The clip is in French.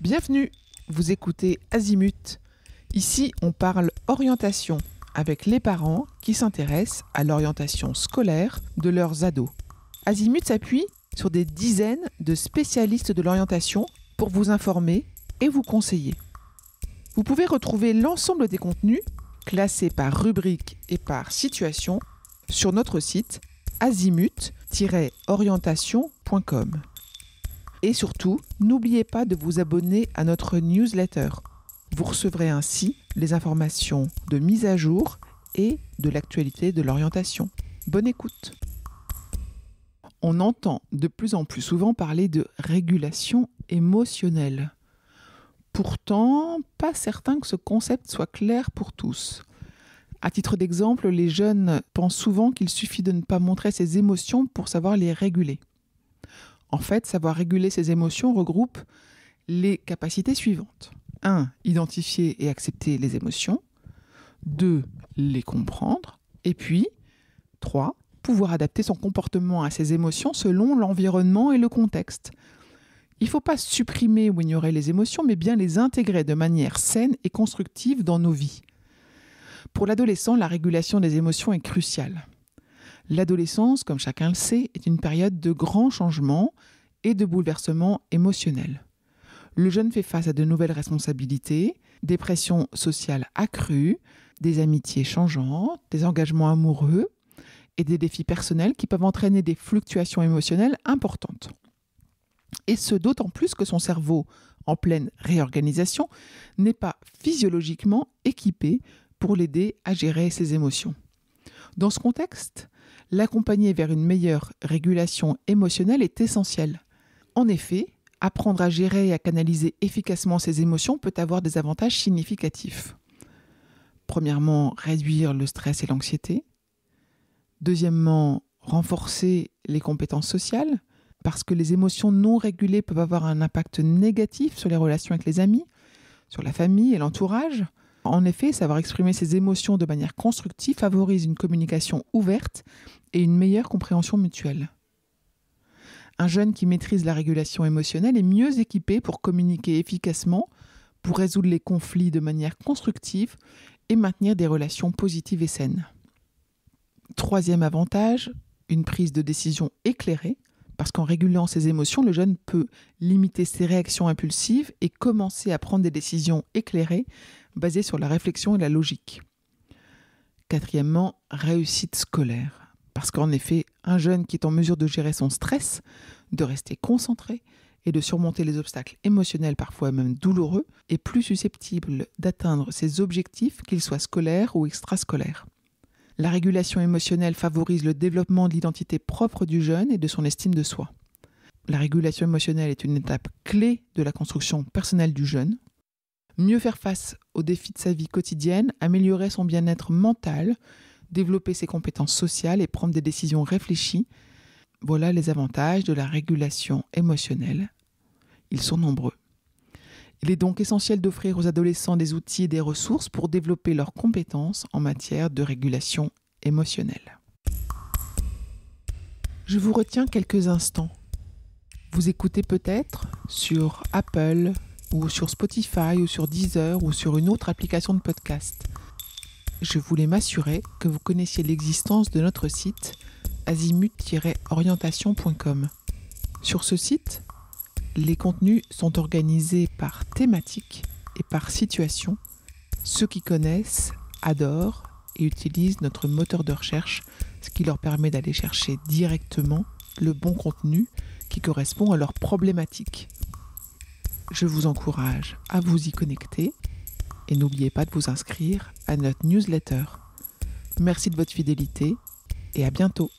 Bienvenue, vous écoutez Azimut. Ici, on parle orientation avec les parents qui s'intéressent à l'orientation scolaire de leurs ados. Azimut s'appuie sur des dizaines de spécialistes de l'orientation pour vous informer et vous conseiller. Vous pouvez retrouver l'ensemble des contenus classés par rubrique et par situation sur notre site azimut-orientation.com. Et surtout, n'oubliez pas de vous abonner à notre newsletter. Vous recevrez ainsi les informations de mise à jour et de l'actualité de l'orientation. Bonne écoute. On entend de plus en plus souvent parler de régulation émotionnelle. Pourtant, pas certain que ce concept soit clair pour tous. À titre d'exemple, les jeunes pensent souvent qu'il suffit de ne pas montrer ses émotions pour savoir les réguler. En fait, savoir réguler ses émotions regroupe les capacités suivantes. 1. Identifier et accepter les émotions. 2. Les comprendre. Et puis, 3. Pouvoir adapter son comportement à ses émotions selon l'environnement et le contexte. Il ne faut pas supprimer ou ignorer les émotions, mais bien les intégrer de manière saine et constructive dans nos vies. Pour l'adolescent, la régulation des émotions est cruciale. L'adolescence, comme chacun le sait, est une période de grands changements et de bouleversements émotionnels. Le jeune fait face à de nouvelles responsabilités, des pressions sociales accrues, des amitiés changeantes, des engagements amoureux et des défis personnels qui peuvent entraîner des fluctuations émotionnelles importantes. Et ce d'autant plus que son cerveau, en pleine réorganisation, n'est pas physiologiquement équipé pour l'aider à gérer ses émotions. Dans ce contexte, l'accompagner vers une meilleure régulation émotionnelle est essentiel. En effet, apprendre à gérer et à canaliser efficacement ses émotions peut avoir des avantages significatifs. Premièrement, réduire le stress et l'anxiété. Deuxièmement, renforcer les compétences sociales, parce que les émotions non régulées peuvent avoir un impact négatif sur les relations avec les amis, sur la famille et l'entourage. En effet, savoir exprimer ses émotions de manière constructive favorise une communication ouverte et une meilleure compréhension mutuelle. Un jeune qui maîtrise la régulation émotionnelle est mieux équipé pour communiquer efficacement, pour résoudre les conflits de manière constructive et maintenir des relations positives et saines. Troisième avantage, une prise de décision éclairée, parce qu'en régulant ses émotions, le jeune peut limiter ses réactions impulsives et commencer à prendre des décisions éclairées basées sur la réflexion et la logique. Quatrièmement, réussite scolaire. Parce qu'en effet, un jeune qui est en mesure de gérer son stress, de rester concentré et de surmonter les obstacles émotionnels parfois même douloureux, est plus susceptible d'atteindre ses objectifs, qu'ils soient scolaires ou extrascolaires. La régulation émotionnelle favorise le développement de l'identité propre du jeune et de son estime de soi. La régulation émotionnelle est une étape clé de la construction personnelle du jeune. Mieux faire face aux défis de sa vie quotidienne, améliorer son bien-être mental, développer ses compétences sociales et prendre des décisions réfléchies. Voilà les avantages de la régulation émotionnelle. Ils sont nombreux. Il est donc essentiel d'offrir aux adolescents des outils et des ressources pour développer leurs compétences en matière de régulation émotionnelle. Je vous retiens quelques instants. Vous écoutez peut-être sur Apple ou sur Spotify ou sur Deezer ou sur une autre application de podcast. Je voulais m'assurer que vous connaissiez l'existence de notre site azimut-orientation.com. Sur ce site, les contenus sont organisés par thématique et par situation. Ceux qui connaissent adorent et utilisent notre moteur de recherche, ce qui leur permet d'aller chercher directement le bon contenu qui correspond à leur problématique. Je vous encourage à vous y connecter et n'oubliez pas de vous inscrire à notre newsletter. Merci de votre fidélité et à bientôt.